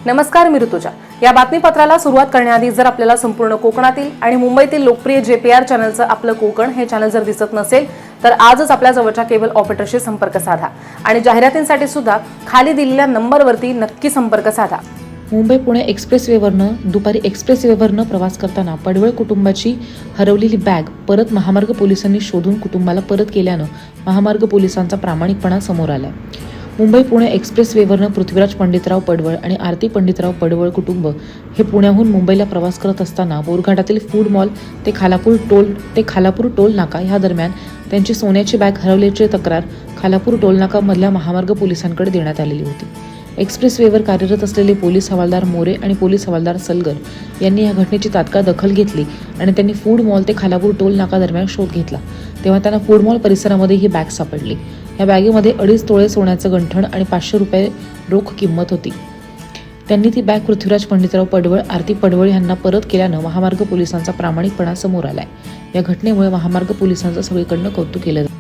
नमस्कार, मी ऋतुजा। या बातमीपत्राला सुरुवात करण्याआधी जर आपल्याला संपूर्ण कोकणातील आणि मुंबईतील लोकप्रिय JPR चॅनलचं आपलं कोकण हे चॅनल जर दिसत नसेल तर आजच आपल्या जवळच्या केबल ऑपरेटरशी संपर्क साधा आणि जाहिरातींसाठी सुद्धा खाली दिलेल्या नंबरवरती नक्की संपर्क साधा। मुंबई पुणे एक्सप्रेसवेवरनं दुपारी एक्सप्रेसवेवरनं प्रवास करताना पडवळ कुटुंबाची हरवलेली बॅग परत महामार्ग पोलिसांनी शोधून कुटुंबाला परत केल्यानं महामार्ग पोलिसांचा प्रामाणिकपणा समोर आलाय। मुंबई पुणे एक्सप्रेसवेवरनं पृथ्वीराज पंडितराव पडवळ आणि आरती पंडितराव पडवळ कुटुंब हे पुण्याहून मुंबईला प्रवास करत असताना बोरघाटातील फूड मॉल ते खालापूर टोल नाका ह्या दरम्यान त्यांची सोन्याची बॅग हरवल्याची तक्रार खालापूर टोल नाका मधल्या महामार्ग पोलिसांकडे देण्यात आलेली होती। एक्सप्रेसवेवर कार्यरत असलेले पोलीस हवालदार मोरे आणि पोलीस हवालदार सलगर यांनी या घटनेची तात्काळ दखल घेतली आणि त्यांनी फूड मॉल ते खालापूर टोल नाका दरम्यान शोध घेतला। तेव्हा त्यांना फूड मॉल परिसरामध्ये ही बॅग सापडली। या बॅगेमध्ये 2.5 तोळे सोन्याचं गंठण आणि 500 रुपये रोख किंमत होती। त्यांनी ती बॅग पृथ्वीराज पंडितराव पडवळ, आरती पडवळ यांना परत केल्यानं महामार्ग पोलिसांचा प्रामाणिकपणा समोर आलाय। या घटनेमुळे महामार्ग पोलिसांचं सगळीकडनं कौतुक केलं जातं।